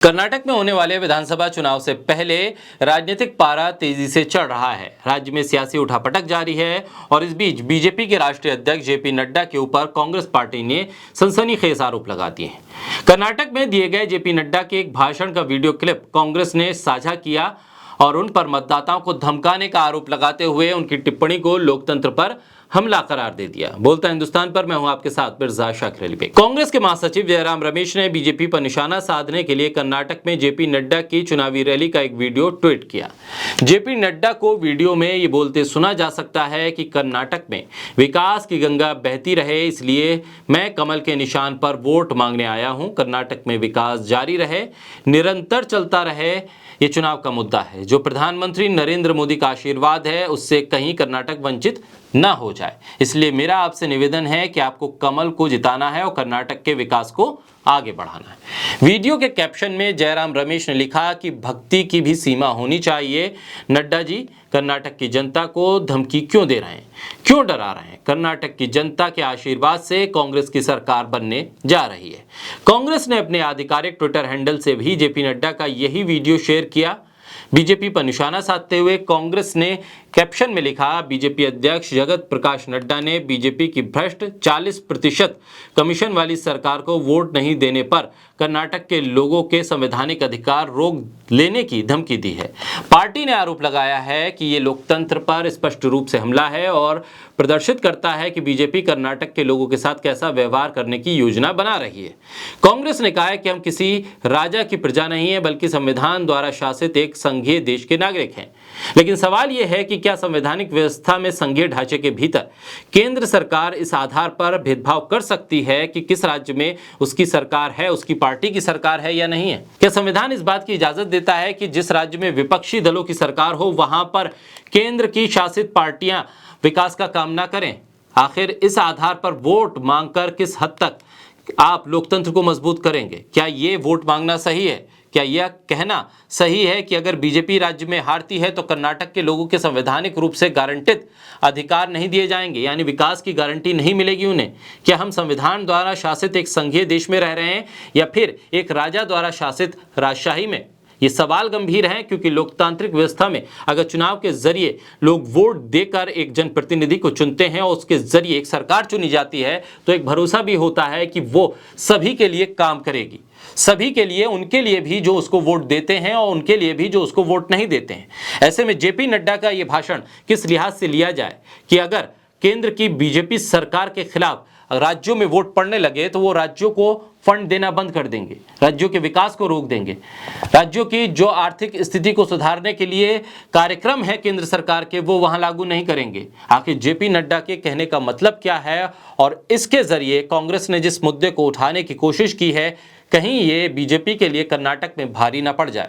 कर्नाटक में होने वाले विधानसभा चुनाव से पहले राजनीतिक पारा तेजी से चढ़ रहा है। राज्य में सियासी उठापटक जारी है और इस बीच बीजेपी के राष्ट्रीय अध्यक्ष जेपी नड्डा के ऊपर कांग्रेस पार्टी ने सनसनीखेज आरोप लगा दिए हैं। कर्नाटक में दिए गए जेपी नड्डा के एक भाषण का वीडियो क्लिप कांग्रेस ने साझा किया और उन पर मतदाताओं को धमकाने का आरोप लगाते हुए उनकी टिप्पणी को लोकतंत्र पर हमला करार दे दिया। बोलता हिंदुस्तान पर मैं हूं आपके साथ मिर्जा शाकिर अली बेग। कांग्रेस के महासचिव जयराम रमेश ने बीजेपी पर निशाना साधने के लिए कर्नाटक में जेपी नड्डा की चुनावी रैली का एक वीडियो ट्वीट किया। जेपी नड्डा को वीडियो में ये बोलते सुना जा सकता है कि कर्नाटक में विकास की गंगा बहती रहे, इसलिए मैं कमल के निशान पर वोट मांगने आया हूं। कर्नाटक में विकास जारी रहे, निरंतर चलता रहे, ये चुनाव का मुद्दा है। जो प्रधानमंत्री नरेंद्र मोदी का आशीर्वाद है उससे कहीं कर्नाटक वंचित ना हो जाए, इसलिए मेरा आपसे निवेदन है कि आपको कमल को जिताना है और कर्नाटक के विकास को आगे बढ़ाना है। वीडियो के कैप्शन में जयराम रमेश ने लिखा कि भक्ति की भी सीमा होनी चाहिए। नड्डा जी कर्नाटक की जनता को धमकी क्यों दे रहे हैं, क्यों डरा रहे हैं? कर्नाटक की जनता के आशीर्वाद से कांग्रेस की सरकार बनने जा रही है। कांग्रेस ने अपने आधिकारिक ट्विटर हैंडल से भी जेपी नड्डा का यही वीडियो शेयर किया। बीजेपी पर निशाना साधते हुए कांग्रेस ने कैप्शन में लिखा, बीजेपी अध्यक्ष जगत प्रकाश नड्डा ने बीजेपी की भ्रष्ट 40% कमीशन वाली सरकार को वोट नहीं देने पर कर्नाटक के लोगों के संवैधानिक अधिकार रोक लेने की धमकी दी है। पार्टी ने आरोप लगाया है कि ये लोकतंत्र पर स्पष्ट रूप से हमला है और प्रदर्शित करता है कि बीजेपी कर्नाटक के लोगों के साथ कैसा व्यवहार करने की योजना बना रही है। कांग्रेस ने कहा है कि हम किसी राजा की प्रजा नहीं है, बल्कि संविधान द्वारा शासित एक संघीय देश के नागरिक हैं। लेकिन सवाल यह है कि क्या संवैधानिक व्यवस्था में संघीय ढांचे के भीतर केंद्र सरकार इस आधार पर भेदभाव कर सकती है कि किस राज्य में उसकी सरकार है, उसकी पार्टी की सरकार है या नहीं है? क्या संविधान इस बात की इजाजत देता है कि जिस राज्य में विपक्षी दलों की सरकार हो वहां पर केंद्र की शासित पार्टियां विकास का काम ना करें? आखिर इस आधार पर वोट मांगकर किस हद तक आप लोकतंत्र को मजबूत करेंगे? क्या ये वोट मांगना सही है? क्या यह कहना सही है कि अगर बीजेपी राज्य में हारती है तो कर्नाटक के लोगों के संवैधानिक रूप से गारंटित अधिकार नहीं दिए जाएंगे, यानी विकास की गारंटी नहीं मिलेगी उन्हें? क्या हम संविधान द्वारा शासित एक संघीय देश में रह रहे हैं या फिर एक राजा द्वारा शासित राजशाही में? ये सवाल गंभीर हैं, क्योंकि लोकतांत्रिक व्यवस्था में अगर चुनाव के जरिए लोग वोट देकर एक जनप्रतिनिधि को चुनते हैं और उसके जरिए एक सरकार चुनी जाती है तो एक भरोसा भी होता है कि वो सभी के लिए काम करेगी, सभी के लिए, उनके लिए भी जो उसको वोट देते हैं और उनके लिए भी जो उसको वोट नहीं देते हैं। ऐसे में जेपी नड्डा का ये भाषण किस लिहाज से लिया जाए कि अगर केंद्र की बीजेपी सरकार के खिलाफ राज्यों में वोट पड़ने लगे तो वो राज्यों को फंड देना बंद कर देंगे, राज्यों के विकास को रोक देंगे, राज्यों की जो आर्थिक स्थिति को सुधारने के लिए कार्यक्रम है केंद्र सरकार के वो वहां लागू नहीं करेंगे। आखिर जेपी नड्डा के कहने का मतलब क्या है और इसके जरिए कांग्रेस ने जिस मुद्दे को उठाने की कोशिश की है, कहीं ये बीजेपी के लिए कर्नाटक में भारी ना पड़ जाए।